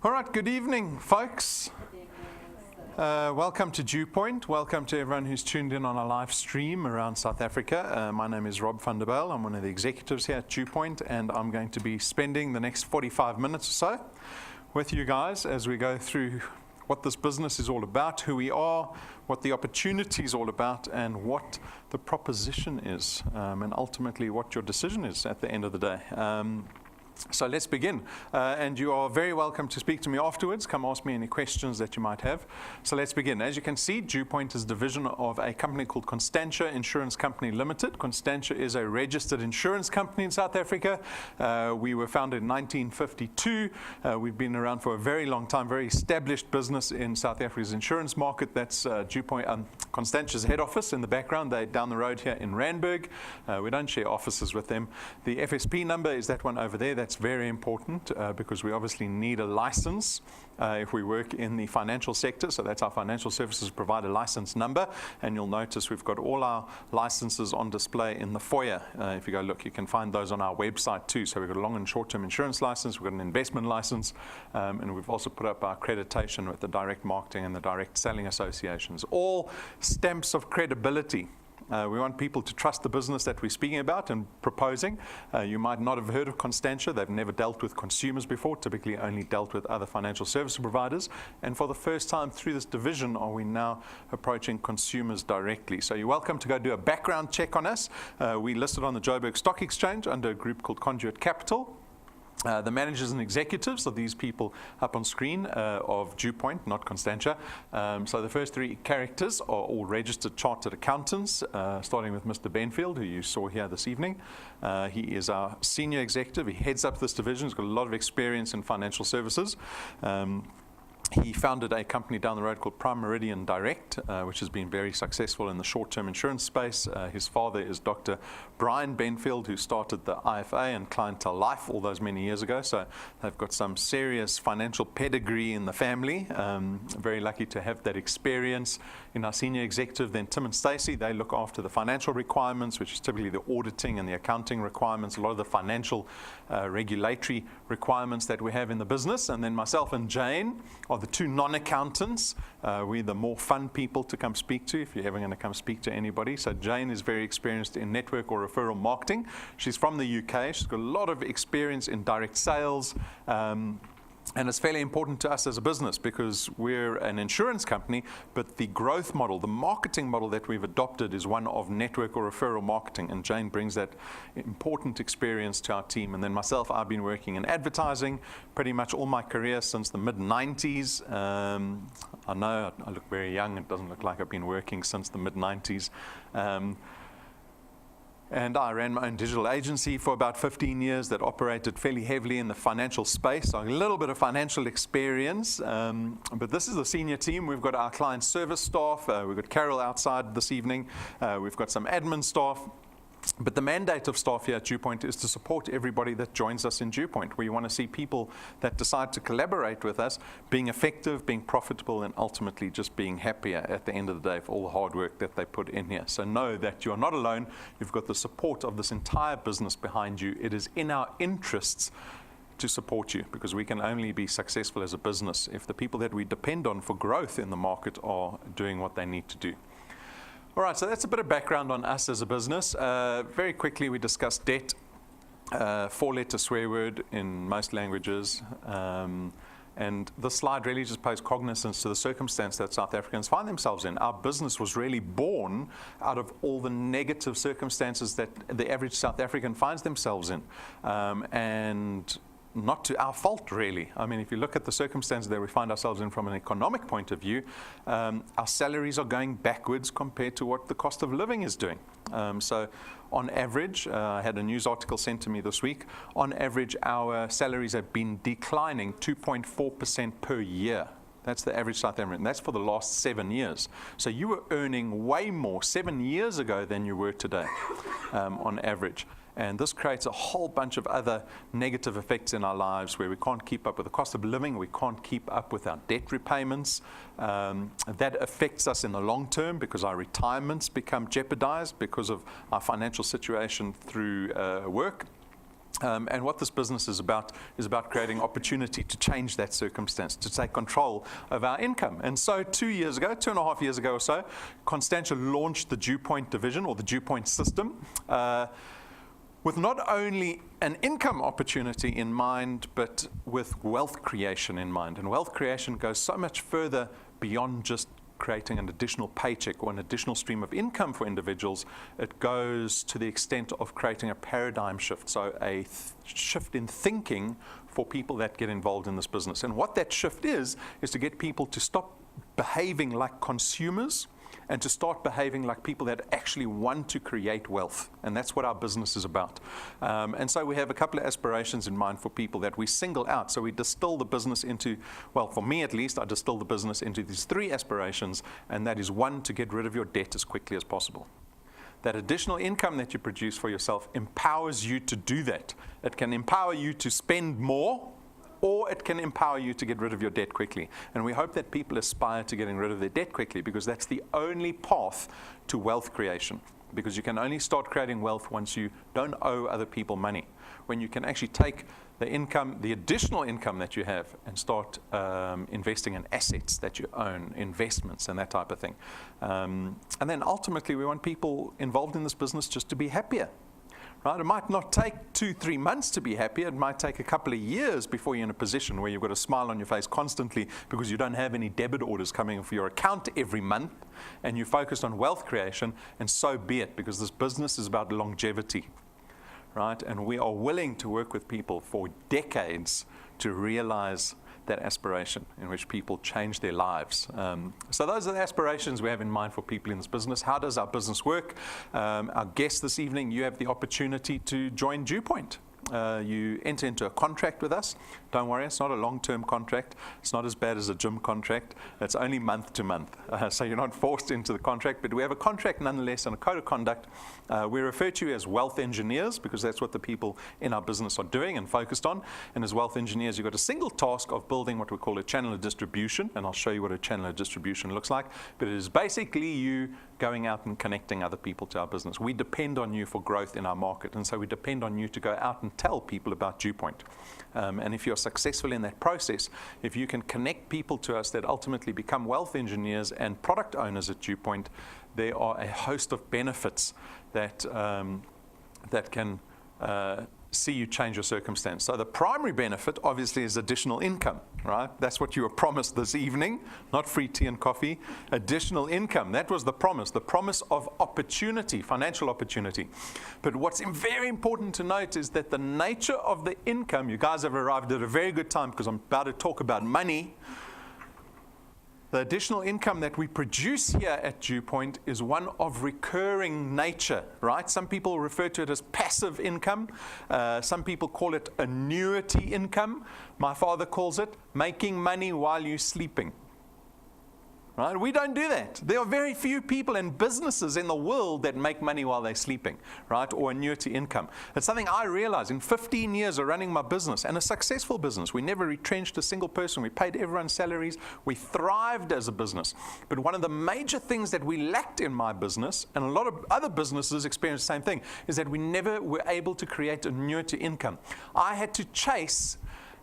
All right, good evening, folks. Welcome to DuePoint. Welcome to everyone who's tuned in on our live stream around South Africa. My name is Rob van der Bijl. I'm one of the executives here at DuePoint, and I'm going to be spending the next 45 minutes or so with you guys as we go through what this business is all about, who we are, what the opportunity is all about, and what the proposition is, and ultimately what your decision is at the end of the day. So let's begin. And you are very welcome to speak to me afterwards. Come ask me any questions that you might have. So let's begin. As you can see, DuePoint is a division of a company called Constantia Insurance Company Limited. Constantia is a registered insurance company in South Africa. We were founded in 1952. We've been around for a very long time, very established business in South Africa's insurance market. That's DuePoint, Constantia's head office in the background. They're down the road here in Randburg. We don't share offices with them. The FSP number is that one over there. That's very important because we obviously need a license if we work in the financial sector. So that's our financial services provider license number. And you'll notice we've got all our licenses on display in the foyer. If you go look, you can find those on our website too. So we've got a long and short-term insurance license. We've got an investment license. And we've also put up our accreditation with the direct marketing and the direct selling associations. All stamps of credibility. We want people to trust the business that we're speaking about and proposing. You might not have heard of Constantia. They've never dealt with consumers before, typically only dealt with other financial service providers. And for the first time through this division are we now approaching consumers directly. So you're welcome to go do a background check on us. We listed on the Joburg Stock Exchange under a group called Conduit Capital. The managers and executives are these people up on screen of DuePoint, not Constantia. So the first three characters are all registered chartered accountants, starting with Mr. Benfield, who you saw here this evening. He is our senior executive. He heads up this division. He's got a lot of experience in financial services. He founded a company down the road called Prime Meridian Direct, which has been very successful in the short-term insurance space. His father is Dr. Brian Benfield, who started the IFA and Clientele Life all those many years ago. So they've got some serious financial pedigree in the family. Very lucky to have that experience. In our senior executive, then Tim and Stacey, they look after the financial requirements, which is typically the auditing and the accounting requirements, a lot of the financial regulatory requirements that we have in the business. And then myself and Jane are the two non-accountants. We're the more fun people to come speak to if you're ever going to come speak to anybody. So Jane is very experienced in network or referral marketing. She's from the UK. She's got a lot of experience in direct sales. And it's fairly important to us as a business because we're an insurance company, but the growth model, the marketing model that we've adopted is one of network or referral marketing. And Jane brings that important experience to our team. And then myself, I've been working in advertising pretty much all my career since the mid-90s. I know I look very young. It doesn't look like I've been working since the mid-90s. And I ran my own digital agency for about 15 years that operated fairly heavily in the financial space. So a little bit of financial experience. But this is the senior team. We've got our client service staff. We've got Carol outside this evening. We've got some admin staff. But the mandate of staff here at DuePoint is to support everybody that joins us in DuePoint. We want to see people that decide to collaborate with us being effective, being profitable, and ultimately just being happier at the end of the day for all the hard work that they put in here. So know that you are not alone. You've got the support of this entire business behind you. It is in our interests to support you because we can only be successful as a business if the people that we depend on for growth in the market are doing what they need to do. All right, so that's a bit of background on us as a business. Very quickly, we discussed debt, four-letter swear word in most languages. And this slide really just pays cognizance to the circumstance that South Africans find themselves in. Our business was really born out of all the negative circumstances that the average South African finds themselves in. And not to our fault, really. I mean, if you look at the circumstances that we find ourselves in from an economic point of view, our salaries are going backwards compared to what the cost of living is doing. So on average, I had a news article sent to me this week, on average, our salaries have been declining 2.4% per year. That's the average South African. That's for the last 7 years. So you were earning way more 7 years ago than you were today, on average. And this creates a whole bunch of other negative effects in our lives where we can't keep up with the cost of living, we can't keep up with our debt repayments. That affects us in the long term because our retirements become jeopardized because of our financial situation through work. And what this business is about creating opportunity to change that circumstance, to take control of our income. And so 2.5 years ago or so, Constantia launched the DuePoint division, or the DuePoint system, with not only an income opportunity in mind, but with wealth creation in mind. And wealth creation goes so much further beyond just creating an additional paycheck or an additional stream of income for individuals. It goes to the extent of creating a paradigm shift, so a shift in thinking for people that get involved in this business. And what that shift is to get people to stop behaving like consumers and to start behaving like people that actually want to create wealth. And that's what our business is about. And so we have a couple of aspirations in mind for people that we single out. So we distill the business into, well, for me at least, I distill the business into these 3 aspirations. And that is, 1, to get rid of your debt as quickly as possible. That additional income that you produce for yourself empowers you to do that. It can empower you to spend more, or it can empower you to get rid of your debt quickly. And we hope that people aspire to getting rid of their debt quickly, because that's the only path to wealth creation. Because you can only start creating wealth once you don't owe other people money. When you can actually take the income, the additional income that you have, and start investing in assets that you own, investments and that type of thing. And then ultimately we want people involved in this business just to be happier. Right? It might not take 2-3 months to be happy. It might take a couple of years before you're in a position where you've got a smile on your face constantly because you don't have any debit orders coming for your account every month, and you're focused on wealth creation, and so be it, because this business is about longevity. Right? And we are willing to work with people for decades to realize that aspiration in which people change their lives. So those are the aspirations we have in mind for people in this business. How does our business work? Our guest this evening, you have the opportunity to join DuePoint. You enter into a contract with us. Don't worry, it's not a long-term contract. It's not as bad as a gym contract. It's only month to month. So you're not forced into the contract, but we have a contract nonetheless and a code of conduct. We refer to you as wealth engineers because that's what the people in our business are doing and focused on. And as wealth engineers, you've got a single task of building what we call a channel of distribution, and I'll show you what a channel of distribution looks like. But it is basically you going out and connecting other people to our business. We depend on you for growth in our market, and so we depend on you to go out and tell people about DuePoint. And if you're successful in that process, if you can connect people to us that ultimately become wealth engineers and product owners at DuePoint, there are a host of benefits that can see you change your circumstance. So the primary benefit obviously is additional income, right? That's what you were promised this evening, not free tea and coffee. Additional income, that was the promise of opportunity, financial opportunity. But what's very important to note is that the nature of the income, you guys have arrived at a very good time because I'm about to talk about money. The additional income that we produce here at DuePoint is one of recurring nature, right? Some people refer to it as passive income. Some people call it annuity income. My father calls it making money while you're sleeping. Right? We don't do that. There are very few people and businesses in the world that make money while they're sleeping, right? Or annuity income. It's something I realized in 15 years of running my business, and a successful business. We never retrenched a single person. We paid everyone salaries. We thrived as a business. But one of the major things that we lacked in my business, and a lot of other businesses experience the same thing, is that we never were able to create annuity income. I had to chase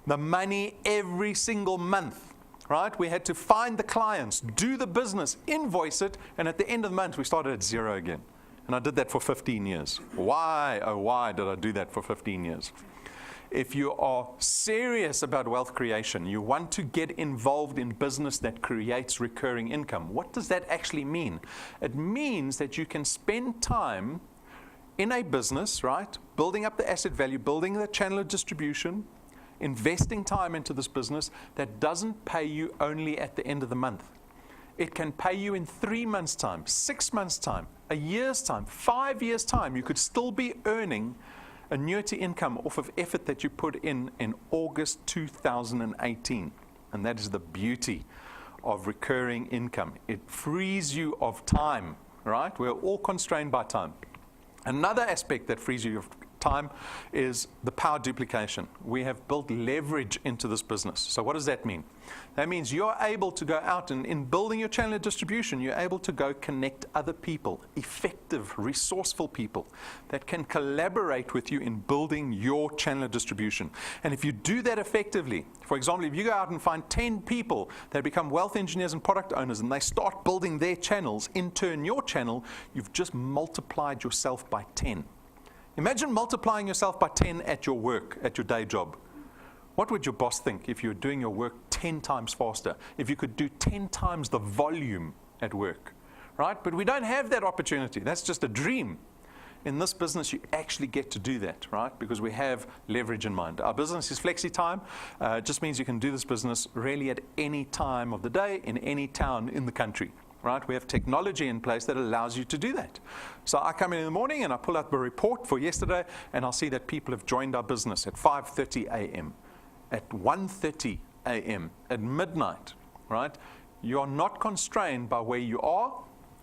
the money every single month. Right? We had to find the clients, do the business, invoice it, and at the end of the month, we started at zero again. And I did that for 15 years. Why, oh why did I do that for 15 years? If you are serious about wealth creation, you want to get involved in business that creates recurring income. What does that actually mean? It means that you can spend time in a business, right? Building up the asset value, building the channel of distribution, investing time into this business that doesn't pay you only at the end of the month. It can pay you in 3 months' time, 6 months' time, a year's time, 5 years' time. You could still be earning annuity income off of effort that you put in August 2018. And that is the beauty of recurring income. It frees you of time, right? We're all constrained by time. Another aspect that frees you of time, is the power duplication. We have built leverage into this business. So what does that mean? That means you're able to go out and in building your channel of distribution, you're able to go connect other people, effective, resourceful people that can collaborate with you in building your channel of distribution. And if you do that effectively, for example, if you go out and find 10 people that become wealth engineers and product owners and they start building their channels, in turn your channel, you've just multiplied yourself by 10. Imagine multiplying yourself by 10 at your work, at your day job. What would your boss think if you were doing your work 10 times faster? If you could do 10 times the volume at work, right? But we don't have that opportunity. That's just a dream. In this business, you actually get to do that, right? Because we have leverage in mind. Our business is flexi time. It just means you can do this business really at any time of the day, in any town in the country. Right? We have technology in place that allows you to do that. So I come in the morning and I pull out the report for yesterday and I'll see that people have joined our business at 5:30 a.m., at 1:30 a.m., at midnight, right? You are not constrained by where you are.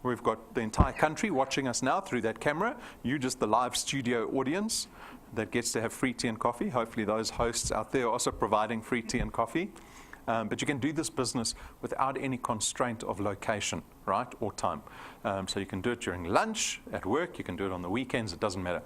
We've got the entire country watching us now through that camera. You just the live studio audience that gets to have free tea and coffee. Hopefully those hosts out there are also providing free tea and coffee. But you can do this business without any constraint of location, right, or time. So you can do it during lunch, at work, you can do it on the weekends, it doesn't matter.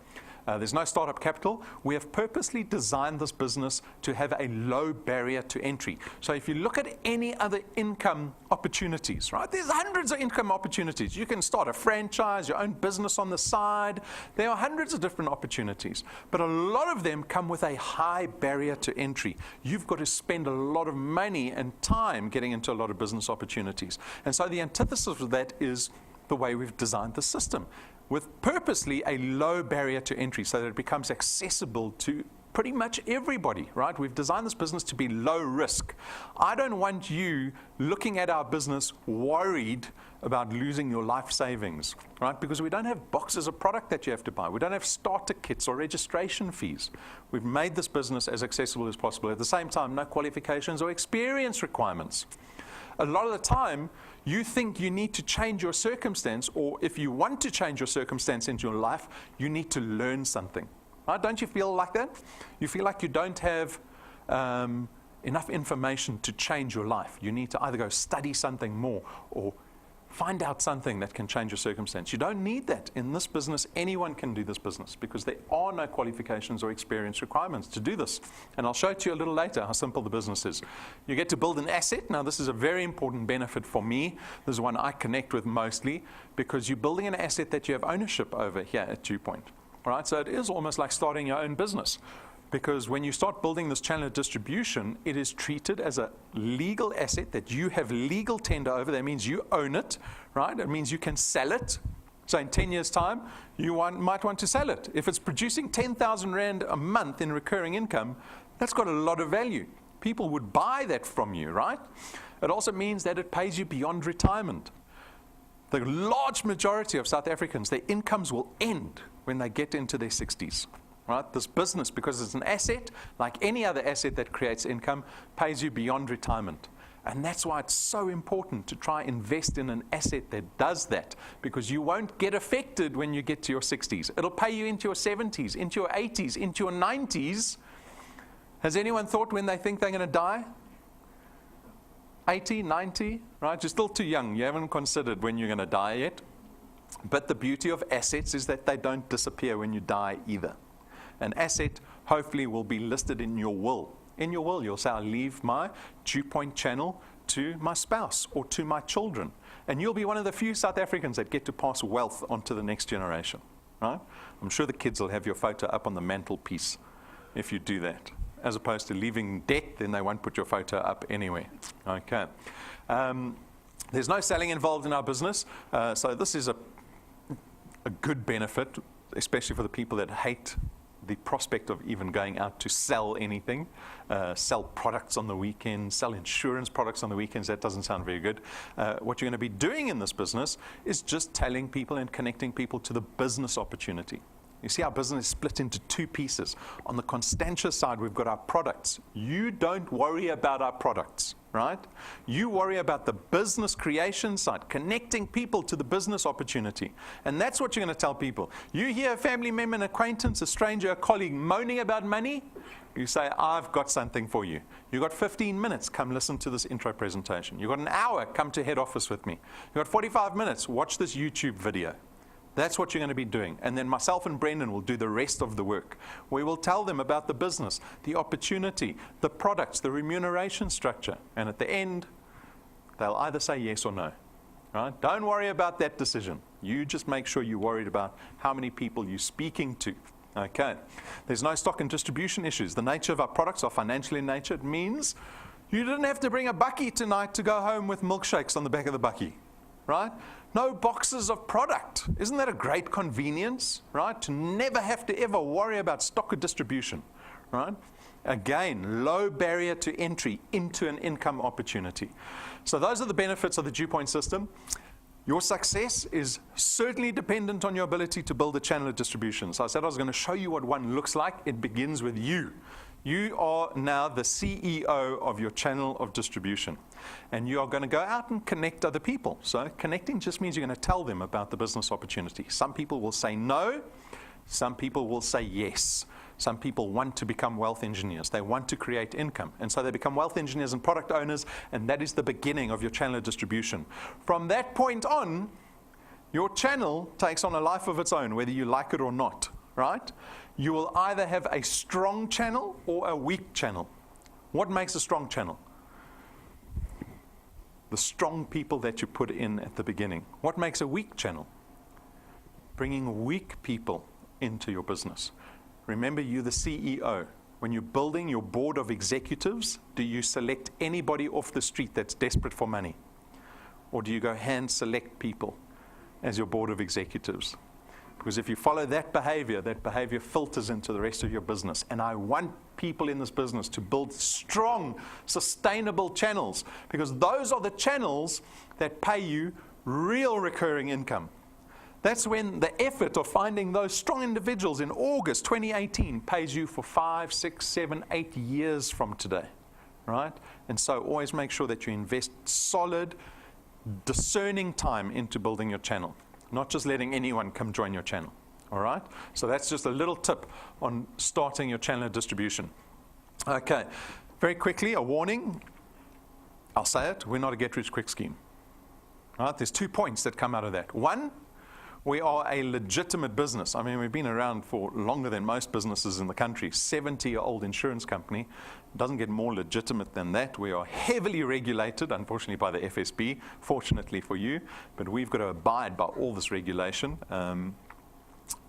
There's no startup capital. We have purposely designed this business to have a low barrier to entry. So if you look at any other income opportunities, right, there's hundreds of income opportunities. You can start a franchise, your own business on the side. There are hundreds of different opportunities, but a lot of them come with a high barrier to entry. You've got to spend a lot of money and time getting into a lot of business opportunities. And so the antithesis of that is the way we've designed the system, with purposely a low barrier to entry so that it becomes accessible to pretty much everybody, right? We've designed this business to be low risk. I don't want you looking at our business worried about losing your life savings, right? Because we don't have boxes of product that you have to buy. We don't have starter kits or registration fees. We've made this business as accessible as possible. At the same time, no qualifications or experience requirements. A lot of the time, you think you need to change your circumstance, or if you want to change your circumstance into your life, you need to learn something. Right? Don't you feel like that? You feel like you don't have enough information to change your life. You need to either go study something more or find out something that can change your circumstance. You don't need that. In this business, anyone can do this business because there are no qualifications or experience requirements to do this. And I'll show it to you a little later how simple the business is. You get to build an asset. Now, this is a very important benefit for me. This is one I connect with mostly because you're building an asset that you have ownership over here at DuePoint. All right? So it is almost like starting your own business. Because when you start building this channel of distribution, it is treated as a legal asset that you have legal tender over. That means you own it, right? It means you can sell it. So in 10 years' time, you might want to sell it. If it's producing 10,000 Rand a month in recurring income, that's got a lot of value. People would buy that from you, right? It also means that it pays you beyond retirement. The large majority of South Africans, their incomes will end when they get into their 60s. Right? This business, because it's an asset, like any other asset that creates income, pays you beyond retirement. And that's why it's so important to try invest in an asset that does that, because you won't get affected when you get to your 60s. It'll pay you into your 70s, into your 80s, into your 90s. Has anyone thought when they think they're going to die? 80, 90, right? You're still too young. You haven't considered when you're going to die yet. But the beauty of assets is that they don't disappear when you die either. An asset hopefully will be listed in your will. In your will, you'll say, I'll leave my DuePoint channel to my spouse or to my children. And you'll be one of the few South Africans that get to pass wealth onto the next generation. Right? I'm sure the kids will have your photo up on the mantelpiece if you do that. As opposed to leaving debt, then they won't put your photo up anywhere. Okay. There's no selling involved in our business. So this is a good benefit, especially for the people that hate the prospect of even going out to sell anything, sell products on the weekends, sell insurance products on the weekends. That doesn't sound very good. What you're going to be doing in this business is just telling people and connecting people to the business opportunity. You see, our business is split into two pieces. On the Constantia side, we've got our products. You don't worry about our products, right? You worry about the business creation side, connecting people to the business opportunity. And that's what you're going to tell people. You hear a family member, an acquaintance, a stranger, a colleague moaning about money, you say, I've got something for you. You've got 15 minutes, come listen to this intro presentation. You've got an hour, come to head office with me. You've got 45 minutes, watch this YouTube video. That's what you're going to be doing. And then myself and Brendan will do the rest of the work. We will tell them about the business, the opportunity, the products, the remuneration structure. And at the end, they'll either say yes or no. Right? Don't worry about that decision. You just make sure you're worried about how many people you're speaking to. Okay. There's no stock and distribution issues. The nature of our products are financial in nature. It means you didn't have to bring a bucky tonight to go home with milkshakes on the back of the bucky. Right? No boxes of product. Isn't that a great convenience, right? To never have to ever worry about stock or distribution, right? Again, low barrier to entry into an income opportunity. So those are the benefits of the DuePoint system. Your success is certainly dependent on your ability to build a channel of distribution. So I said I was going to show you what one looks like. It begins with you. You are now the CEO of your channel of distribution. And you are going to go out and connect other people. So connecting just means you're going to tell them about the business opportunity. Some people will say no. Some people will say yes. Some people want to become wealth engineers. They want to create income. And so they become wealth engineers and product owners. And that is the beginning of your channel of distribution. From that point on, your channel takes on a life of its own, whether you like it or not. Right? You will either have a strong channel or a weak channel. What makes a strong channel? The strong people that you put in at the beginning. What makes a weak channel? Bringing weak people into your business. Remember, you're the CEO. When you're building your board of executives, do you select anybody off the street that's desperate for money? Or do you go hand select people as your board of executives? Because if you follow that behavior filters into the rest of your business. And I want people in this business to build strong, sustainable channels, because those are the channels that pay you real recurring income. That's when the effort of finding those strong individuals in August 2018 pays you for 5, 6, 7, 8 years from today. Right? And so always make sure that you invest solid, discerning time into building your channel. Not just letting anyone come join your channel. All right? So that's just a little tip on starting your channel of distribution. Okay. Very quickly, a warning. I'll say it. We're not a get-rich-quick scheme. All right? There's 2 points that come out of that. One, we are a legitimate business. I mean, we've been around for longer than most businesses in the country. 70-year-old insurance company. Doesn't get more legitimate than that. We are heavily regulated, unfortunately, by the FSB, fortunately for you. But we've got to abide by all this regulation.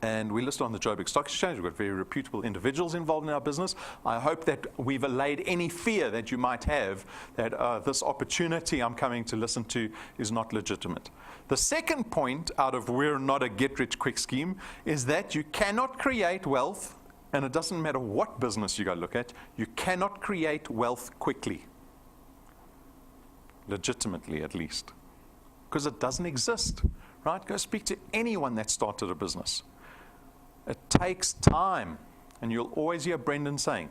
And we listed on the Joburg Stock Exchange. We've got very reputable individuals involved in our business. I hope that we've allayed any fear that you might have that this opportunity I'm coming to listen to is not legitimate. The second point out of we're not a get-rich-quick scheme is that you cannot create wealth, and it doesn't matter what business you go look at, you cannot create wealth quickly. Legitimately, at least. Because it doesn't exist. Right? Go speak to anyone that started a business. It takes time. And you'll always hear Brendan saying,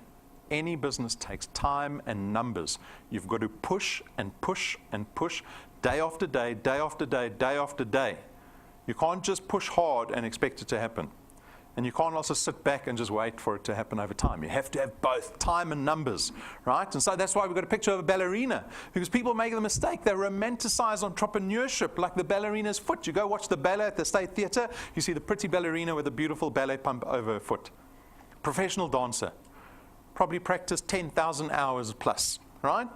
any business takes time and numbers. You've got to push and push and push day after day, day after day, day after day. You can't just push hard and expect it to happen. And you can't also sit back and just wait for it to happen over time. You have to have both time and numbers, right? And so that's why we've got a picture of a ballerina, because people make the mistake. They romanticize entrepreneurship like the ballerina's foot. You go watch the ballet at the State Theatre, you see the pretty ballerina with a beautiful ballet pump over her foot. Professional dancer. Probably practiced 10,000 hours plus, right?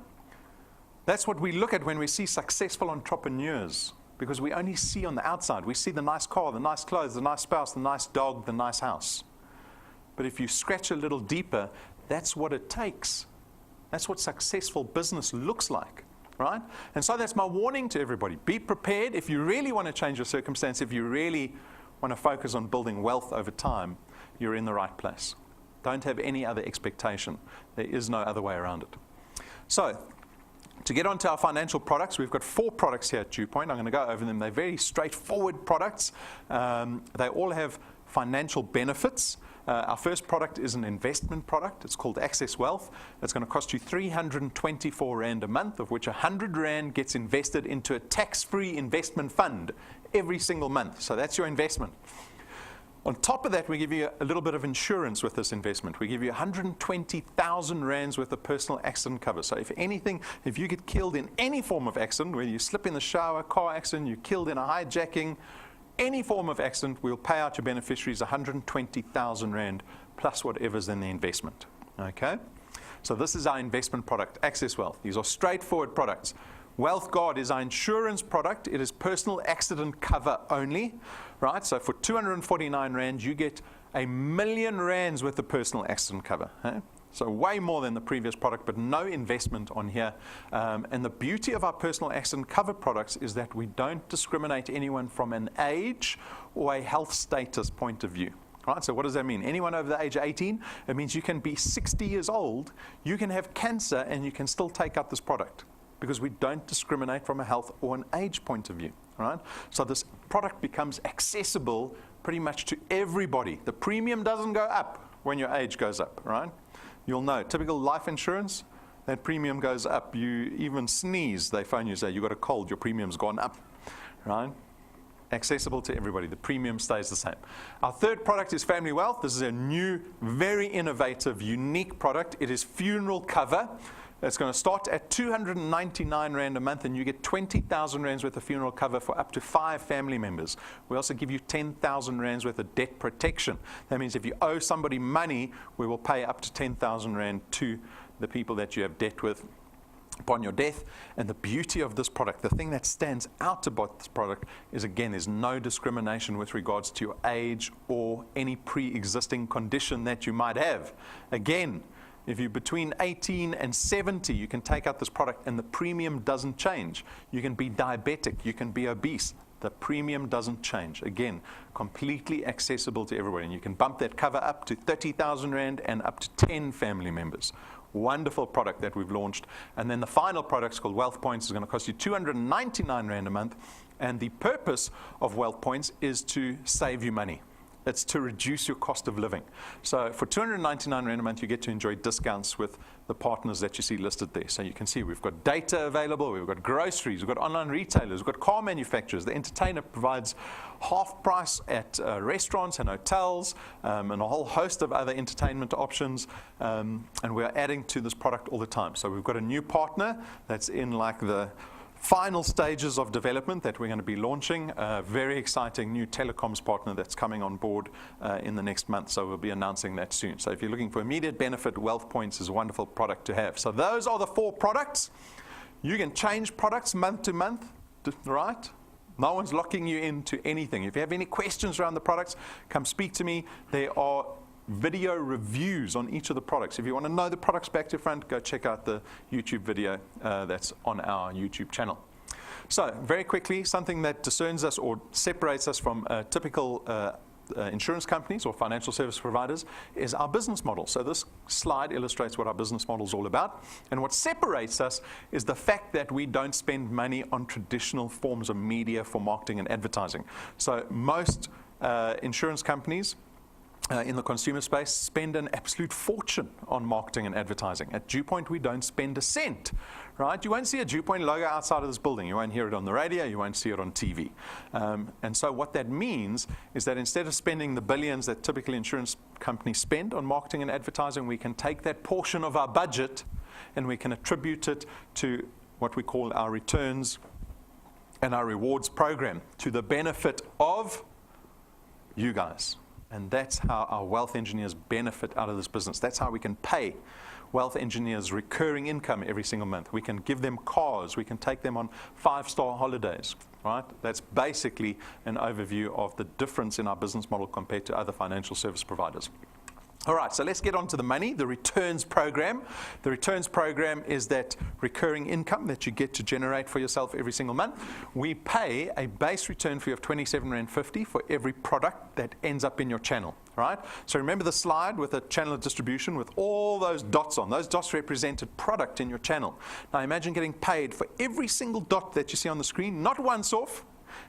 That's what we look at when we see successful entrepreneurs. Because we only see on the outside. We see the nice car, the nice clothes, the nice spouse, the nice dog, the nice house. But if you scratch a little deeper, that's what it takes. That's what successful business looks like, right? And so that's my warning to everybody. Be prepared. If you really want to change your circumstance, if you really want to focus on building wealth over time, you're in the right place. Don't have any other expectation. There is no other way around it. So, To get onto our financial products, we've got 4 products here at DuePoint. I'm going to go over them. They're very straightforward products. They all have financial benefits. Our first product is an investment product. It's called Access Wealth. It's going to cost you 324 Rand a month, of which 100 Rand gets invested into a tax-free investment fund every single month. So that's your investment. On top of that, we give you a little bit of insurance with this investment. We give you 120,000 Rands worth of personal accident cover. So if you get killed in any form of accident, whether you slip in the shower, car accident, you're killed in a hijacking, any form of accident, we'll pay out your beneficiaries 120,000 Rand plus whatever's in the investment. Okay? So this is our investment product, Access Wealth. These are straightforward products. Wealth Guard is our insurance product. It is personal accident cover only, right? So for 249 Rand, you get 1 million Rands worth of personal accident cover. So way more than the previous product, but no investment on here. And the beauty of our personal accident cover products is that we don't discriminate anyone from an age or a health status point of view. Right, so what does that mean? Anyone over the age of 18, it means you can be 60 years old, you can have cancer, and you can still take out this product, because we don't discriminate from a health or an age point of view. Right? So this product becomes accessible pretty much to everybody. The premium doesn't go up when your age goes up. Right? You'll know, typical life insurance, that premium goes up. You even sneeze, they phone you and say, you got a cold, your premium's gone up. Right? Accessible to everybody. The premium stays the same. Our third product is Family Wealth. This is a new, very innovative, unique product. It is funeral cover. It's going to start at 299 Rand a month, and you get 20,000 Rands worth of funeral cover for up to 5 family members. We also give you 10,000 Rands worth of debt protection. That means if you owe somebody money, we will pay up to 10,000 Rand to the people that you have debt with upon your death. And the beauty of this product, the thing that stands out about this product is, again, there's no discrimination with regards to your age or any pre-existing condition that you might have. Again, if you're between 18 and 70, you can take out this product and the premium doesn't change. You can be diabetic, you can be obese. The premium doesn't change. Again, completely accessible to everybody. And you can bump that cover up to 30,000 Rand and up to 10 family members. Wonderful product that we've launched. And then the final product is called Wealth Points. It's going to cost you 299 Rand a month. And the purpose of Wealth Points is to save you money. It's to reduce your cost of living. So for 299 Rand a month, you get to enjoy discounts with the partners that you see listed there. So you can see we've got data available, we've got groceries, we've got online retailers, we've got car manufacturers. The entertainer provides half price at restaurants and hotels, and a whole host of other entertainment options. And we're adding to this product all the time. So we've got a new partner that's in like the final stages of development that we're going to be launching. A very exciting new telecoms partner that's coming on board in the next month. So we'll be announcing that soon. So if you're looking for immediate benefit, Wealth Points is a wonderful product to have. So those are the 4 products. You can change products month to month, right? No one's locking you into anything. If you have any questions around the products, come speak to me. There are video reviews on each of the products. If you want to know the products back to front, go check out the YouTube video that's on our YouTube channel. So very quickly, something that discerns us or separates us from typical insurance companies or financial service providers is our business model. So this slide illustrates what our business model is all about. And what separates us is the fact that we don't spend money on traditional forms of media for marketing and advertising. So most insurance companies in the consumer space spend an absolute fortune on marketing and advertising. At DuePoint, we don't spend a cent, right? You won't see a DuePoint logo outside of this building. You won't hear it on the radio. You won't see it on TV. And so what that means is that instead of spending the billions that typically insurance companies spend on marketing and advertising, we can take that portion of our budget and we can attribute it to what we call our returns and our rewards program, to the benefit of you guys. And that's how our wealth engineers benefit out of this business. That's how we can pay wealth engineers recurring income every single month. We can give them cars. We can take them on 5-star holidays, right? That's basically an overview of the difference in our business model compared to other financial service providers. All right, so let's get on to the money, the returns program. The returns program is that recurring income that you get to generate for yourself every single month. We pay a base return fee of £27.50 for every product that ends up in your channel, right? So remember the slide with the channel of distribution with all those dots on. Those dots represented product in your channel. Now imagine getting paid for every single dot that you see on the screen, not once off,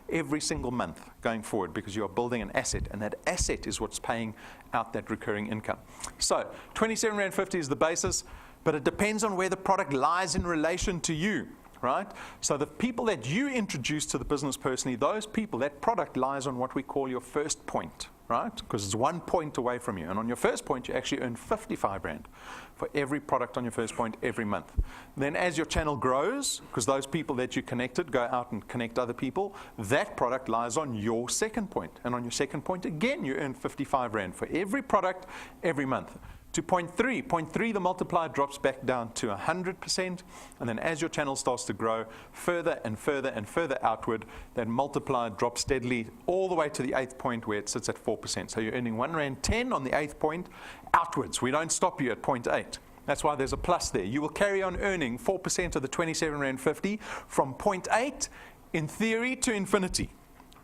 every single month going forward, because you are building an asset, and that asset is what's paying out that recurring income. So £27.50 is the basis, but it depends on where the product lies in relation to you, right? So the people that you introduce to the business personally, those people, that product lies on what we call your first point, right? Because it's 1 point away from you. And on your first point, you actually earn 55 Rand for every product on your first point every month. Then as your channel grows, because those people that you connected go out and connect other people, that product lies on your second point. And on your second point, again, you earn 55 Rand for every product every month. To point three, the multiplier drops back down to 100%, and then as your channel starts to grow further and further and further outward, that multiplier drops steadily all the way to the 8th point where it sits at 4%. So you're earning £1.10 on the 8th point outwards. We don't stop you at point 8. That's why there's a plus there. You will carry on earning 4% of the £27.50 from point 8, in theory, to infinity.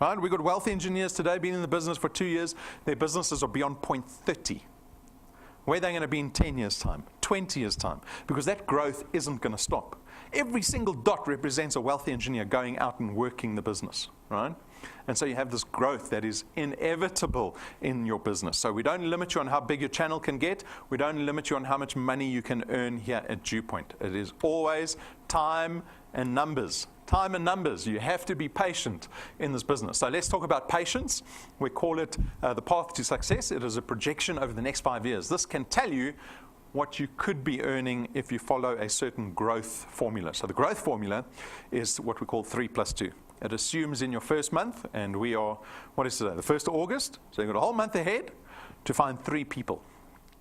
Right? We've got wealth engineers today, been in the business for 2 years. Their businesses are beyond point 30. Where are they going to be in 10 years' time, 20 years' time? Because that growth isn't going to stop. Every single dot represents a wealthy engineer going out and working the business, right? And so you have this growth that is inevitable in your business. So we don't limit you on how big your channel can get. We don't limit you on how much money you can earn here at DuePoint. It is always time and numbers. Time and numbers. You have to be patient in this business. So let's talk about patience. We call it the path to success. It is a projection over the next 5 years. This can tell you what you could be earning if you follow a certain growth formula. So the growth formula is what we call 3 + 2. It assumes in your first month, and we are, what is today, the 1st of August, so you've got a whole month ahead to find 3 people.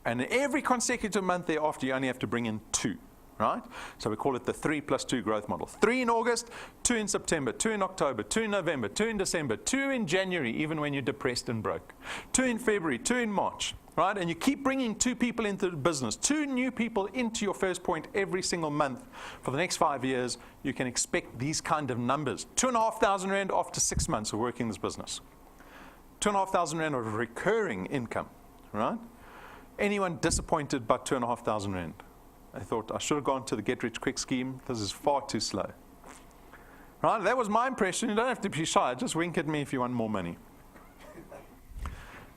And every consecutive month thereafter, you only have to bring in 2. Right? So we call it the 3 + 2 growth model. 3 in August, 2 in September, 2 in October, 2 in November, 2 in December, 2 in January, even when you're depressed and broke, 2 in February, 2 in March, right? And you keep bringing 2 people into the business, 2 new people into your first point every single month. For the next 5 years, you can expect these kind of numbers. 2,500 Rand after 6 months of working this business. 2,500 Rand of recurring income, right? Anyone disappointed by 2,500 Rand? I thought I should have gone to the get-rich-quick scheme. This is far too slow. Right? That was my impression. You don't have to be shy. Just wink at me if you want more money.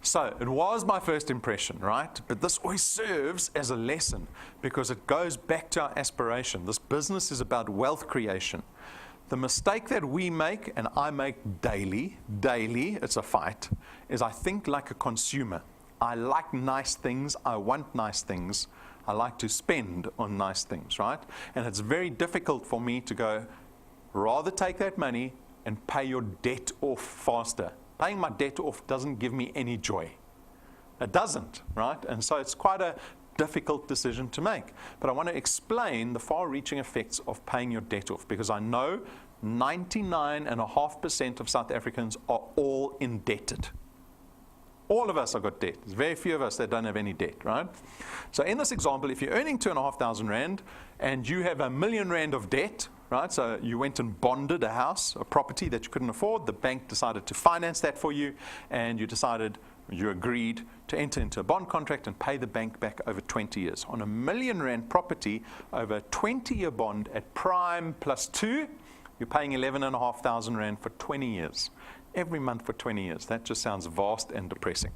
So it was my first impression, right? But this always serves as a lesson because it goes back to our aspiration. This business is about wealth creation. The mistake that we make, and I make daily, it's a fight, is I think like a consumer. I like nice things. I want nice things. I like to spend on nice things, right? And it's very difficult for me to go, rather take that money and pay your debt off faster. Paying my debt off doesn't give me any joy. It doesn't, right? And so it's quite a difficult decision to make. But I want to explain the far-reaching effects of paying your debt off, because I know 99.5% of South Africans are all indebted. All of us have got debt. There's very few of us that don't have any debt, right? So in this example, if you're earning 2,500 Rand and you have R1 million of debt, right? So you went and bonded a house, a property that you couldn't afford. The bank decided to finance that for you, and you agreed to enter into a bond contract and pay the bank back over 20 years. On R1 million property, over a 20-year bond at prime +2, you're paying 11,500 Rand for 20 years. Every month for 20 years. That just sounds vast and depressing,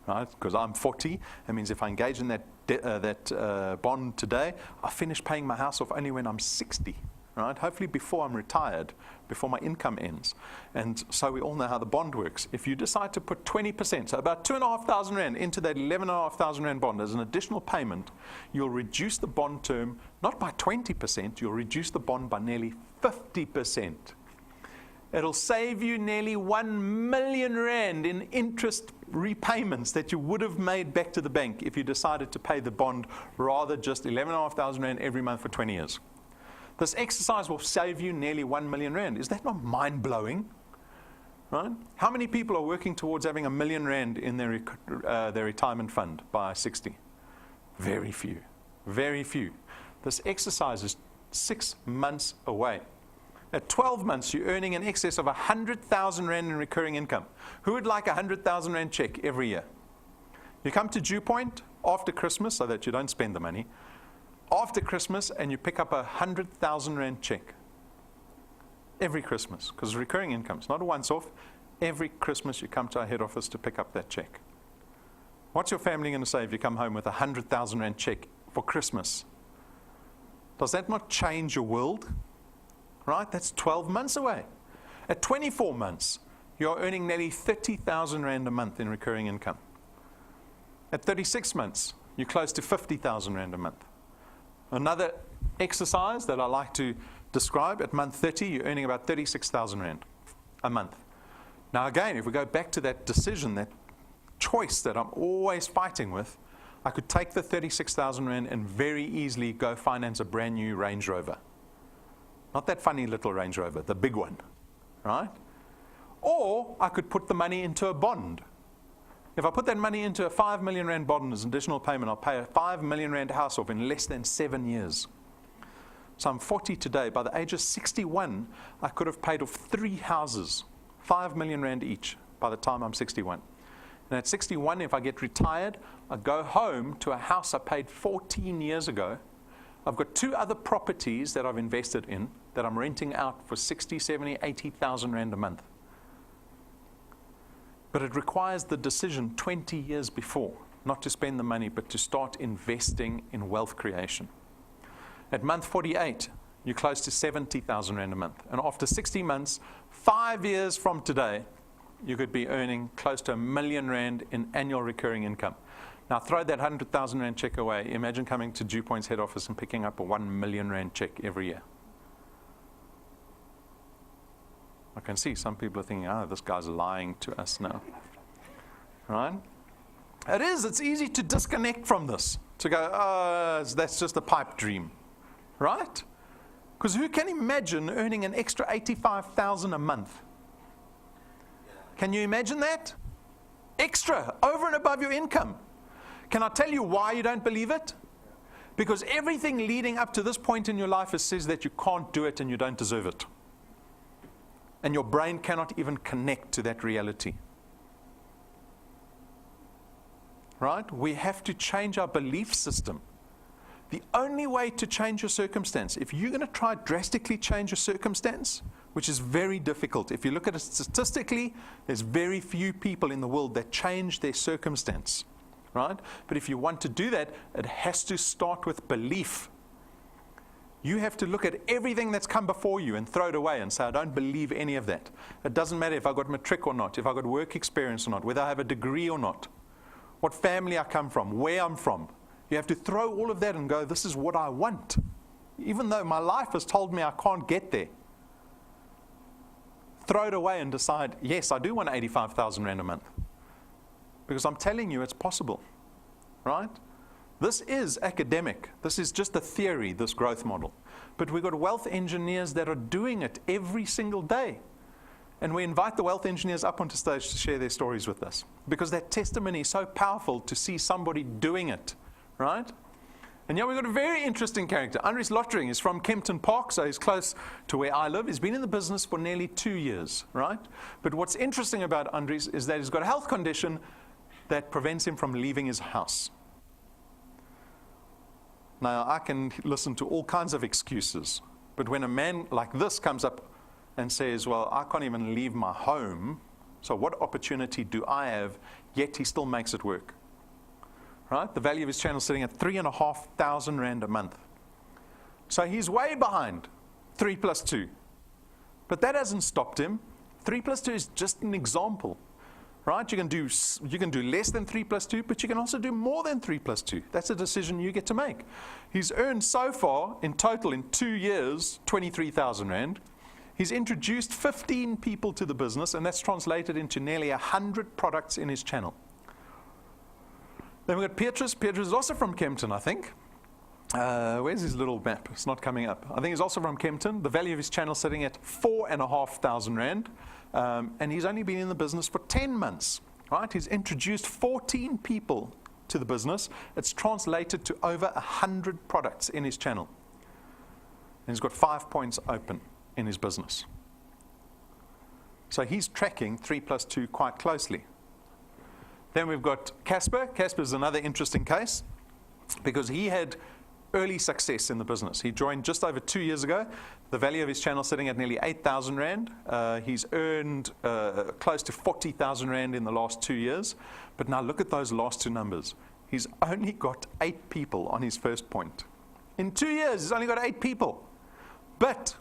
right? Because I'm 40. That means if I engage in that bond today, I finish paying my house off only when I'm 60, right? Hopefully before I'm retired, before my income ends. And so we all know how the bond works. If you decide to put 20%, so about 2,500 Rand into that 11,500 Rand bond as an additional payment, you'll reduce the bond term not by 20%, you'll reduce the bond by nearly 50%. It'll save you nearly 1 million Rand in interest repayments that you would have made back to the bank if you decided to pay the bond rather just 11,500 Rand every month for 20 years. This exercise will save you nearly 1 million Rand. Is that not mind-blowing? right? How many people are working towards having R1 million in their retirement fund by 60? Very few. Very few. This exercise is 6 months away. At 12 months, you're earning in excess of 100,000 Rand in recurring income. Who would like a 100,000 Rand check every year? You come to DuePoint after Christmas so that you don't spend the money. After Christmas, and you pick up a 100,000 Rand check. Every Christmas, because recurring income, it's not a once-off. Every Christmas you come to our head office to pick up that check. What's your family going to say if you come home with a 100,000 Rand check for Christmas? Does that not change your world? Right? That's 12 months away. At 24 months, you're earning nearly 30,000 Rand a month in recurring income. At 36 months, you're close to 50,000 Rand a month. Another exercise that I like to describe, at month 30, you're earning about 36,000 Rand a month. Now again, if we go back to that decision, that choice that I'm always fighting with, I could take the 36,000 Rand and very easily go finance a brand new Range Rover. Not that funny little Range Rover, the big one, right? Or I could put the money into a bond. If I put that money into a 5 million Rand bond as an additional payment, I'll pay a 5 million Rand house off in less than 7 years. So I'm 40 today. By the age of 61, I could have paid off 3 houses, 5 million Rand each, by the time I'm 61. And at 61, if I get retired, I go home to a house I paid 14 years ago. I've got 2 other properties that I've invested in that I'm renting out for 60, 70, 80,000 Rand a month. But it requires the decision 20 years before, not to spend the money, but to start investing in wealth creation. At month 48, you're close to 70,000 Rand a month. And after 60 months, 5 years from today, you could be earning close to R1 million in annual recurring income. Now throw that 100,000 Rand check away. Imagine coming to DuePoint's head office and picking up a R1 million check every year. I can see some people are thinking, oh, this guy's lying to us now. Right? It is. It's easy to disconnect from this. To go, oh, that's just a pipe dream. Right? Because who can imagine earning an extra 85,000 a month? Can you imagine that? Extra, over and above your income. Can I tell you why you don't believe it? Because everything leading up to this point in your life says that you can't do it and you don't deserve it. And your brain cannot even connect to that reality. Right? We have to change our belief system. The only way to change your circumstance, if you're going to try drastically change your circumstance, which is very difficult. If you look at it statistically, there's very few people in the world that change their circumstance. Right? But if you want to do that, it has to start with belief. You have to look at everything that's come before you and throw it away and say, I don't believe any of that. It doesn't matter if I got matric or not, if I got work experience or not, whether I have a degree or not, what family I come from, where I'm from. You have to throw all of that and go, this is what I want. Even though my life has told me I can't get there. Throw it away and decide, yes, I do want 85,000 Rand a month. Because I'm telling you it's possible. Right? This is academic. This is just a theory, this growth model. But we've got wealth engineers that are doing it every single day. And we invite the wealth engineers up onto stage to share their stories with us. Because that testimony is so powerful to see somebody doing it. Right? And yeah, we've got a very interesting character. Andries Lottering is from Kempton Park, so he's close to where I live. He's been in the business for nearly 2 years. Right? But what's interesting about Andries is that he's got a health condition that prevents him from leaving his house. Now, I can listen to all kinds of excuses, but when a man like this comes up and says, well, I can't even leave my home, so what opportunity do I have, yet he still makes it work. Right? The value of his channel is sitting at 3,500 Rand a month. So he's way behind 3 plus 2. But that hasn't stopped him. 3 plus 2 is just an example. Right? You can do less than 3 plus 2, but you can also do more than 3 plus 2. That's a decision you get to make. He's earned so far, in total, in 2 years, 23,000 Rand. He's introduced 15 people to the business, and that's translated into nearly 100 products in his channel. Then we've got Petrus. Petrus is also from Kempton, I think. Where's his little map? It's not coming up. I think he's also from Kempton. The value of his channel sitting at 4,500 Rand. And he's only been in the business for 10 months. Right? He's introduced 14 people to the business. It's translated to over 100 products in his channel. And he's got 5 points open in his business. So he's tracking 3 + 2 quite closely. Then we've got Casper. Casper is another interesting case because he had early success in the business. He joined just over 2 years ago. The value of his channel sitting at nearly 8,000 Rand. He's earned close to 40,000 Rand in the last 2 years. But now look at those last two numbers. He's only got 8 people on his first point. In 2 years, he's only got 8 people. But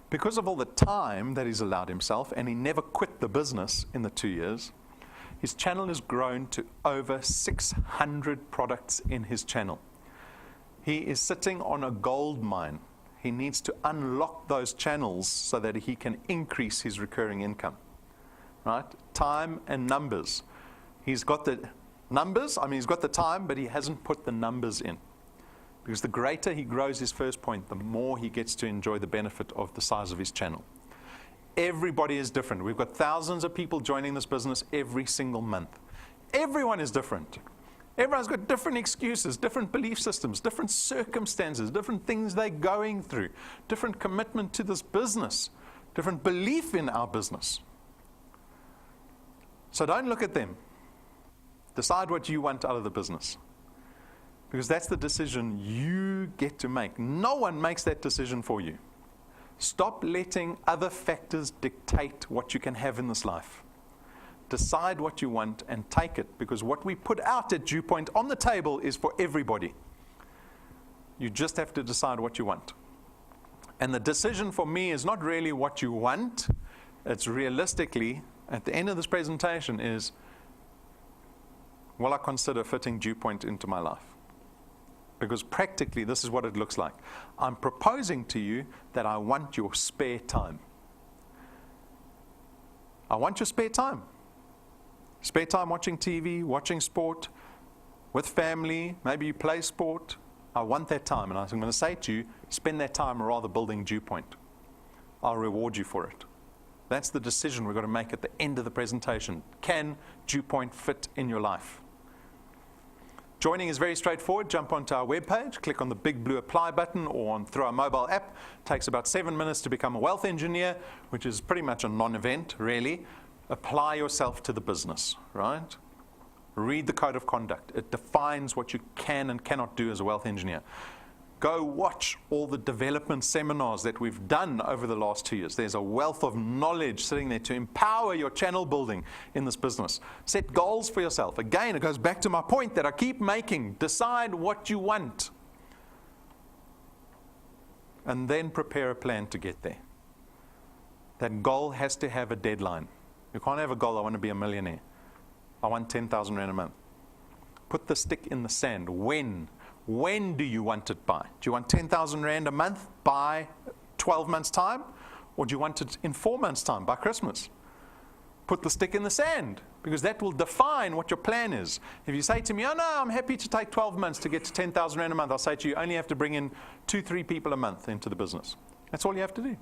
because of all the time that he's allowed himself, and he never quit the business in the 2 years, his channel has grown to over 600 products in his channel. He is sitting on a gold mine. He needs to unlock those channels so that he can increase his recurring income. Right? Time and numbers. He's got the numbers, he's got the time, but he hasn't put the numbers in. Because the greater he grows his first point, the more he gets to enjoy the benefit of the size of his channel. Everybody is different. We've got thousands of people joining this business every single month. Everyone is different. Everyone's got different excuses, different belief systems, different circumstances, different things they're going through, different commitment to this business, different belief in our business. So don't look at them. Decide what you want out of the business. Because that's the decision you get to make. No one makes that decision for you. Stop letting other factors dictate what you can have in this life. Decide what you want and take it, because what we put out at DuePoint on the table is for everybody. You just have to decide what you want. And the decision for me is not really what you want. It's realistically, at the end of this presentation, is, will I consider fitting DuePoint into my life? Because practically, this is what it looks like. I'm proposing to you that I want your spare time. I want your spare time. Spare time watching TV, watching sport, with family, maybe you play sport. I want that time. And I'm going to say to you, spend that time rather building DuePoint. I'll reward you for it. That's the decision we've got to make at the end of the presentation. Can DuePoint fit in your life? Joining is very straightforward. Jump onto our webpage, click on the big blue apply button or through our mobile app. It takes about 7 minutes to become a wealth engineer, which is pretty much a non-event, really. Apply yourself to the business, right? Read the code of conduct. It defines what you can and cannot do as a wealth engineer. Go watch all the development seminars that we've done over the last 2 years. There's a wealth of knowledge sitting there to empower your channel building in this business. Set goals for yourself. Again, it goes back to my point that I keep making. Decide what you want. And then prepare a plan to get there. That goal has to have a deadline. You can't have a goal, I want to be a millionaire. I want 10,000 Rand a month. Put the stick in the sand. When? When do you want it by? Do you want 10,000 Rand a month by 12 months' time? Or do you want it in 4 months' time, by Christmas? Put the stick in the sand, because that will define what your plan is. If you say to me, oh no, I'm happy to take 12 months to get to 10,000 Rand a month, I'll say to you, you only have to bring in 2-3 people a month into the business. That's all you have to do.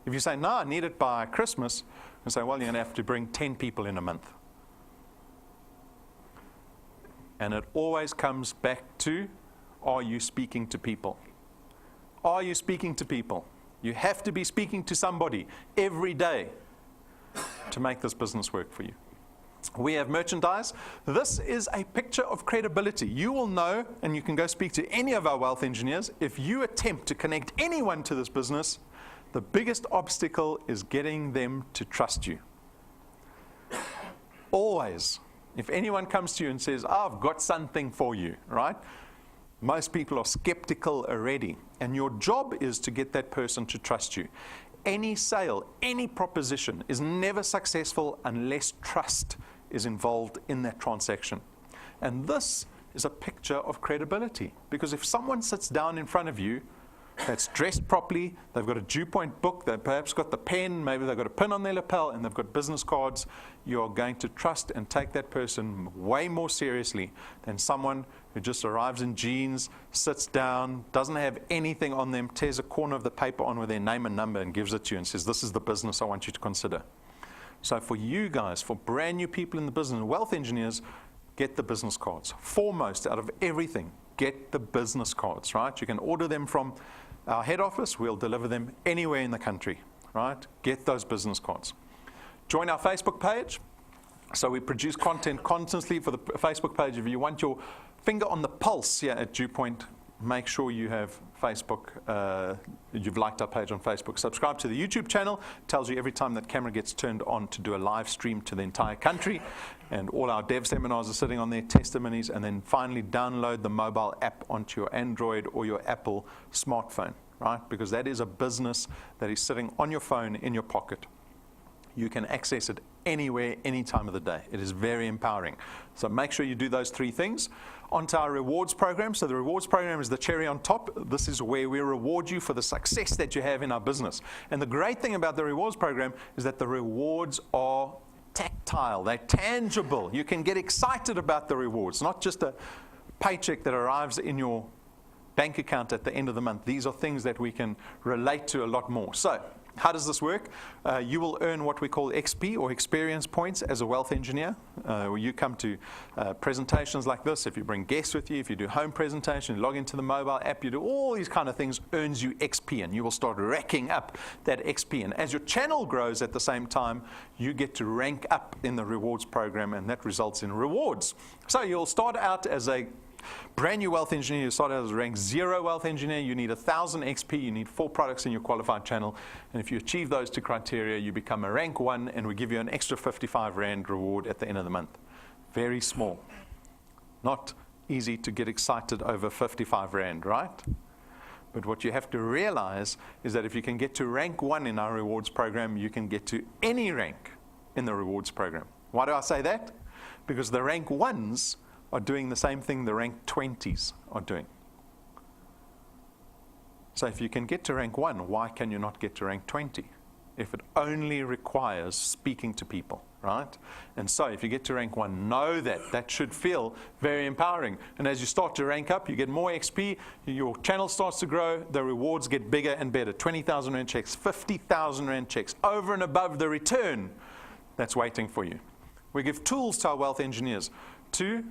If you say, no, I need it by Christmas, and say, well, you're going to have to bring 10 people in a month. And it always comes back to, are you speaking to people? Are you speaking to people? You have to be speaking to somebody every day to make this business work for you. We have merchandise. This is a picture of credibility. You will know, and you can go speak to any of our wealth engineers, if you attempt to connect anyone to this business, the biggest obstacle is getting them to trust you. Always. If anyone comes to you and says, oh, I've got something for you, right? Most people are skeptical already. And your job is to get that person to trust you. Any sale, any proposition is never successful unless trust is involved in that transaction. And this is a picture of credibility. Because if someone sits down in front of you that's dressed properly, they've got a DuePoint book, they've perhaps got the pen, maybe they've got a pin on their lapel, and they've got business cards, you are going to trust and take that person way more seriously than someone who just arrives in jeans, sits down, doesn't have anything on them, tears a corner of the paper on with their name and number and gives it to you and says, this is the business I want you to consider. So for you guys, for brand new people in the business, wealth engineers, get the business cards. Foremost out of everything, get the business cards, right? You can order them from our head office. We'll deliver them anywhere in the country, right? Get those business cards. Join our Facebook page. So we produce content constantly for the Facebook page. If you want your finger on the pulse here at DuePoint, make sure you have Facebook, you've liked our page on Facebook. Subscribe to the YouTube channel. It tells you every time that camera gets turned on to do a live stream to the entire country. And all our dev seminars are sitting on there, testimonies. And then finally download the mobile app onto your Android or your Apple smartphone, right? Because that is a business that is sitting on your phone in your pocket. You can access it anywhere, any time of the day. It is very empowering. So make sure you do those three things. Onto our rewards program. So the rewards program is the cherry on top. This is where we reward you for the success that you have in our business. And the great thing about the rewards program is that the rewards are tactile. They're tangible. You can get excited about the rewards, not just a paycheck that arrives in your bank account at the end of the month. These are things that we can relate to a lot more. So how does this work? You will earn what we call XP, or experience points, as a wealth engineer. When you come to presentations like this, if you bring guests with you, if you do home presentation, you log into the mobile app, you do all these kind of things, earns you XP, and you will start racking up that XP. And as your channel grows at the same time, you get to rank up in the rewards program, and that results in rewards. So you'll start out as a brand new wealth engineer. You start out as a rank 0 wealth engineer. You need 1,000 XP. You need 4 products in your qualified channel. And if you achieve those 2 criteria, you become a rank 1, and we give you an extra 55 Rand reward at the end of the month. Very small. Not easy to get excited over 55 Rand, right? But what you have to realize is that if you can get to rank 1 in our rewards program, you can get to any rank in the rewards program. Why do I say that? Because the rank 1s are doing the same thing the rank 20s are doing. So if you can get to rank 1, why can you not get to rank 20? If it only requires speaking to people, right? And so if you get to rank 1, know that. That should feel very empowering. And as you start to rank up, you get more XP, your channel starts to grow, the rewards get bigger and better. 20,000 Rand checks, 50,000 Rand checks, over and above the return that's waiting for you. We give tools to our wealth engineers to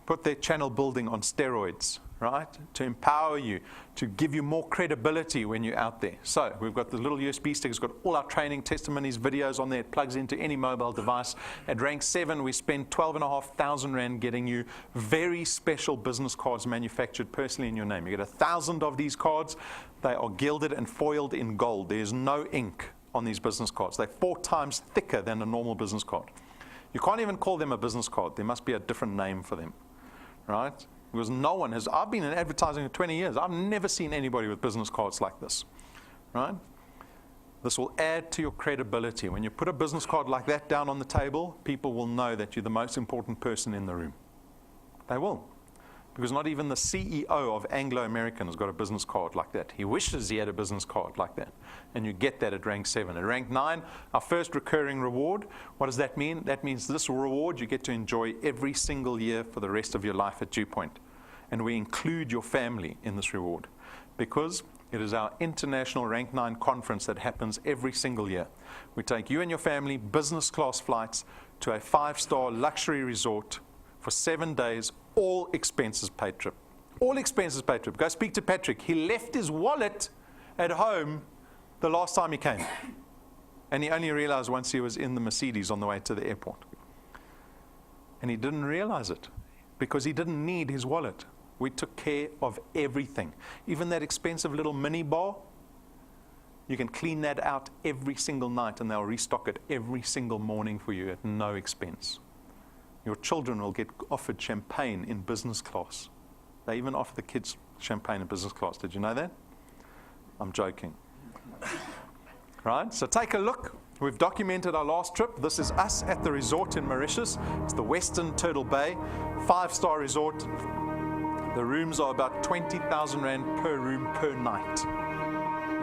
put their channel building on steroids, right? To empower you, to give you more credibility when you're out there. So we've got the little USB stick. It's got all our training, testimonies, videos on there. It plugs into any mobile device. At rank 7, we spend 12,500 Rand getting you very special business cards manufactured personally in your name. You get 1,000 of these cards. They are gilded and foiled in gold. There's no ink on these business cards. They're 4 times thicker than a normal business card. You can't even call them a business card. There must be a different name for them. Right? Because no one has, I've been in advertising for 20 years. I've never seen anybody with business cards like this, right? This will add to your credibility. When you put a business card like that down on the table, people will know that you're the most important person in the room. They will. Because not even the CEO of Anglo American has got a business card like that. He wishes he had a business card like that. And you get that at rank 7. At rank 9, our first recurring reward. What does that mean? That means this reward you get to enjoy every single year for the rest of your life at DuePoint. And we include your family in this reward. Because it is our international rank 9 conference that happens every single year. We take you and your family business class flights to a 5-star luxury resort for 7 days, all expenses paid trip. All expenses paid trip. Go speak to Patrick. He left his wallet at home the last time he came. And he only realized once he was in the Mercedes on the way to the airport. And he didn't realize it because he didn't need his wallet. We took care of everything. Even that expensive little mini bar, you can clean that out every single night and they'll restock it every single morning for you at no expense. Your children will get offered champagne in business class. They even offer the kids champagne in business class. Did you know that? I'm joking. Right? So take a look. We've documented our last trip. This is us at the resort in Mauritius. It's the Western Turtle Bay, 5-star resort. The rooms are about 20,000 Rand per room per night.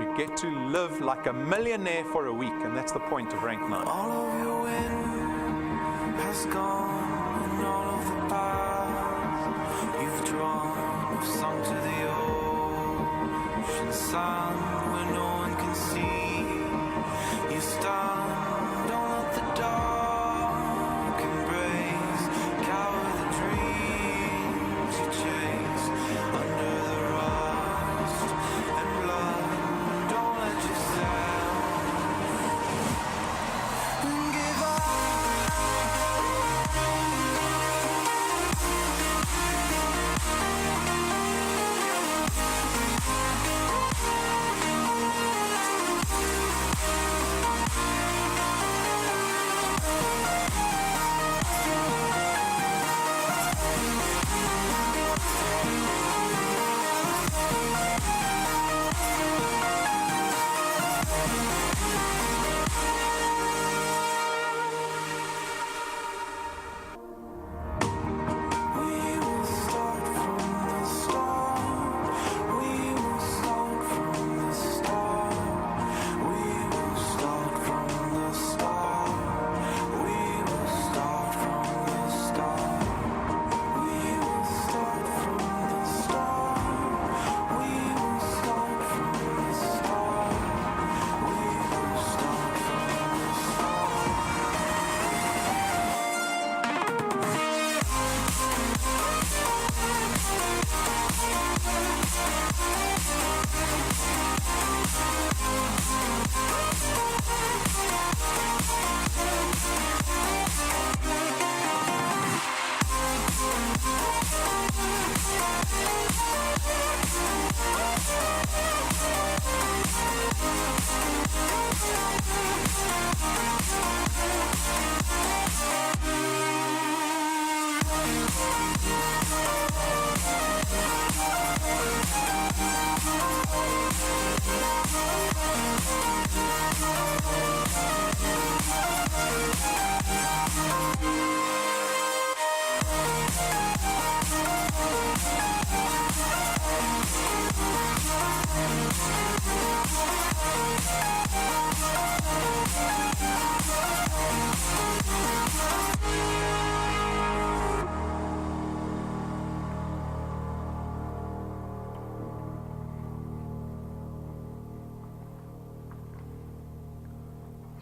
You get to live like a millionaire for a week, and that's the point of rank 9. All of your wind has gone, and all of the paths you've drawn have sunk to the ocean sand where no one can see. You stand, don't let the dark embrace, cower the dreams you chase under the rust and blood. Don't let yourself give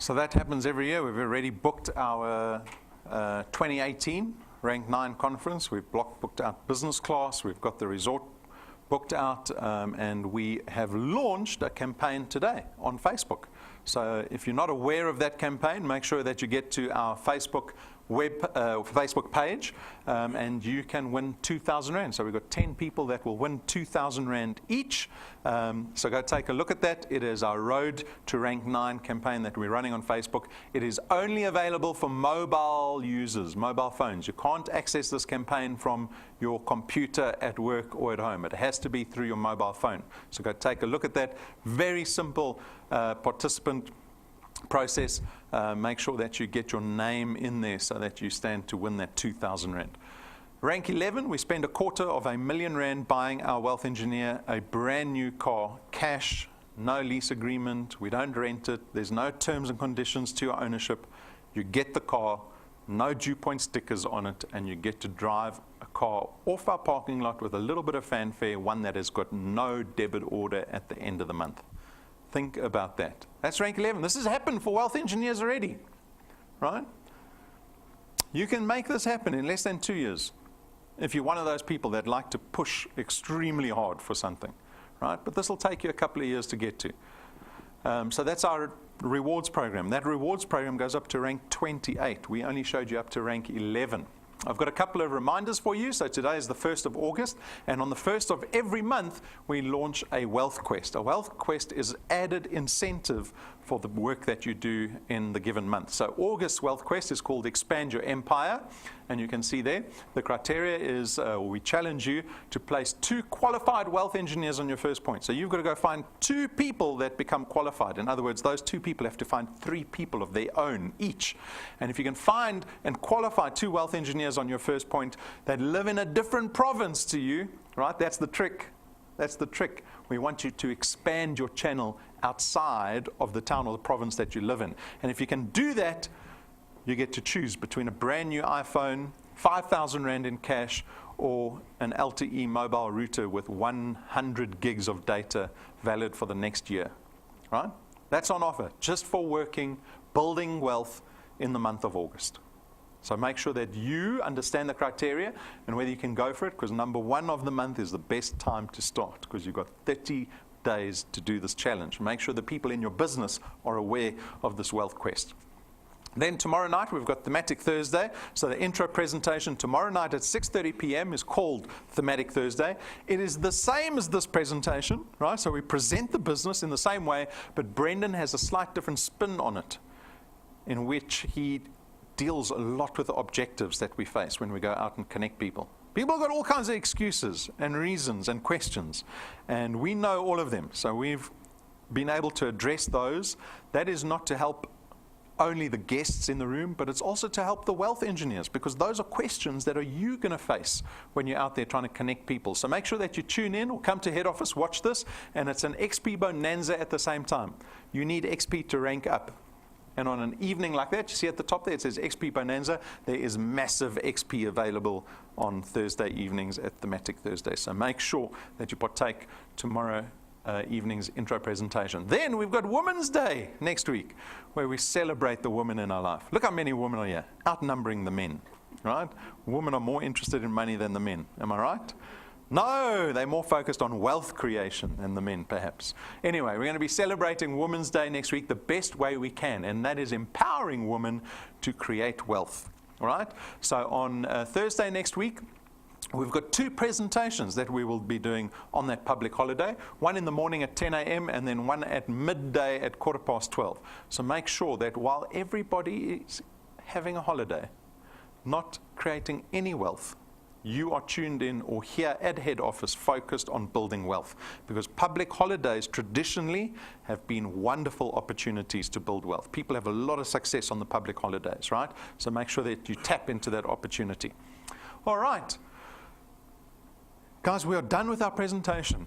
So that happens every year. We've already booked our 2018 Rank 9 conference. We've booked out business class. We've got the resort booked out, and we have launched a campaign today on Facebook. So if you're not aware of that campaign, make sure that you get to our Facebook page, and you can win 2,000 Rand. So we've got 10 people that will win 2,000 Rand each. So go take a look at that. It is our Road to Rank 9 campaign that we're running on Facebook. It is only available for mobile users, mobile phones. You can't access this campaign from your computer at work or at home. It has to be through your mobile phone. So go take a look at that. Very simple participant process. Make sure that you get your name in there so that you stand to win that 2,000 Rand. Rank 11, we spend R250,000 buying our wealth engineer a brand new car, cash, no lease agreement, we don't rent it, there's no terms and conditions to your ownership. You get the car, no DuePoint stickers on it, and you get to drive a car off our parking lot with a little bit of fanfare, one that has got no debit order at the end of the month. Think about that. That's rank 11. This has happened for wealth engineers already, right? You can make this happen in less than 2 years if you're one of those people that like to push extremely hard for something, right? But this will take you a couple of years to get to. So that's our rewards program. That rewards program goes up to rank 28. We only showed you up to rank 11. I've got a couple of reminders for you. So today is the 1st of August, and on the 1st of every month, we launch a Wealth Quest. A Wealth Quest is added incentive for the work that you do in the given month. So August Wealth Quest is called Expand Your Empire, and you can see there the criteria is we challenge you to place 2 qualified wealth engineers on your first point. So you've got to go find 2 people that become qualified. In other words, those 2 people have to find 3 people of their own each. And if you can find and qualify 2 wealth engineers on your first point that live in a different province to you, right? That's the trick. That's the trick. We want you to expand your channel outside of the town or the province that you live in. And if you can do that, you get to choose between a brand new iPhone, 5,000 Rand in cash, or an LTE mobile router with 100 gigs of data valid for the next year. Right? That's on offer just for working, building wealth in the month of August. So make sure that you understand the criteria and whether you can go for it, because number 1 of the month is the best time to start, because you've got 30 days to do this challenge. Make sure the people in your business are aware of this wealth quest. Then tomorrow night we've got Thematic Thursday. So the intro presentation tomorrow night at 6:30 p.m. is called Thematic Thursday. It is the same as this presentation, right? So we present the business in the same way, but Brendan has a slight different spin on it, in which he deals a lot with the objectives that we face when we go out and connect people. People have got all kinds of excuses and reasons and questions, and we know all of them. So we've been able to address those. That is not to help only the guests in the room, but it's also to help the wealth engineers, because those are questions that are you going to face when you're out there trying to connect people. So make sure that you tune in or come to head office, watch this, and it's an XP bonanza at the same time. You need XP to rank up. And on an evening like that, you see at the top there, it says XP Bonanza. There is massive XP available on Thursday evenings at Thematic Thursday. So make sure that you partake tomorrow evening's intro presentation. Then we've got Women's Day next week, where we celebrate the women in our life. Look how many women are here, outnumbering the men, right? Women are more interested in money than the men. Am I right? No, they're more focused on wealth creation than the men, perhaps. Anyway, we're going to be celebrating Women's Day next week the best way we can, and that is empowering women to create wealth. All right? So on Thursday next week, we've got 2 presentations that we will be doing on that public holiday. One in the morning at 10 a.m. and then one at midday at 12:15. So make sure that while everybody is having a holiday, not creating any wealth, you are tuned in or here at head office focused on building wealth, because public holidays traditionally have been wonderful opportunities to build wealth. People have a lot of success on the public holidays, right? So make sure that you tap into that opportunity. All right. Guys, we are done with our presentation.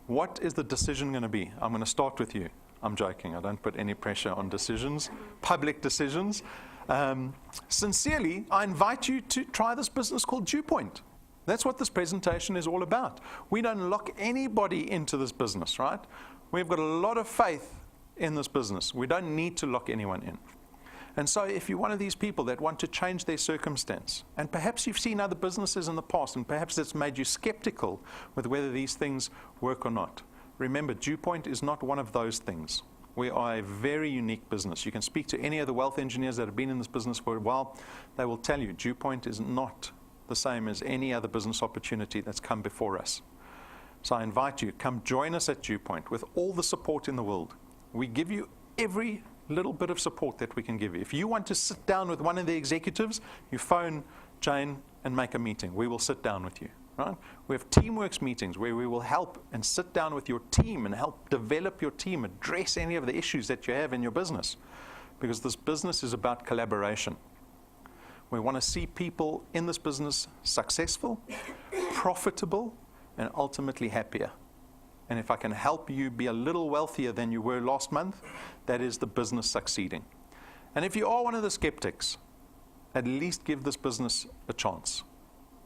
What is the decision going to be? I'm going to start with you. I'm joking. I don't put any pressure on decisions, public decisions. Sincerely, I invite you to try this business called DuePoint. That's what this presentation is all about. We don't lock anybody into this business, right? We've got a lot of faith in this business. We don't need to lock anyone in. And so if you're one of these people that want to change their circumstance, and perhaps you've seen other businesses in the past, and perhaps it's made you skeptical with whether these things work or not, remember, DuePoint is not one of those things. We are a very unique business. You can speak to any of the wealth engineers that have been in this business for a while. They will tell you DuePoint is not the same as any other business opportunity that's come before us. So I invite you, come join us at DuePoint with all the support in the world. We give you every little bit of support that we can give you. If you want to sit down with one of the executives, you phone Jane and make a meeting. We will sit down with you. Right? We have teamworks meetings where we will help and sit down with your team and help develop your team, address any of the issues that you have in your business. Because this business is about collaboration. We want to see people in this business successful, profitable, and ultimately happier. And if I can help you be a little wealthier than you were last month, that is the business succeeding. And if you are one of the skeptics, at least give this business a chance.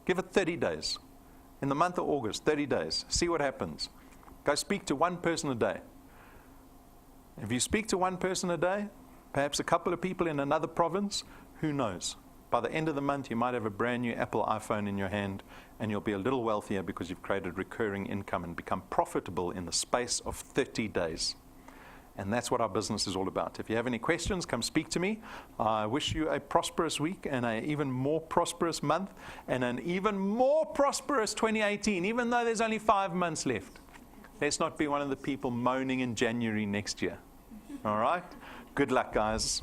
Give it 30 days. In the month of August, 30 days. See what happens. Go speak to one person a day. If you speak to one person a day, perhaps a couple of people in another province, who knows? By the end of the month, you might have a brand new Apple iPhone in your hand, and you'll be a little wealthier because you've created recurring income and become profitable in the space of 30 days. And that's what our business is all about. If you have any questions, come speak to me. I wish you a prosperous week and an even more prosperous month and an even more prosperous 2018, even though there's only 5 months left. Let's not be one of the people moaning in January next year. All right. Good luck, guys.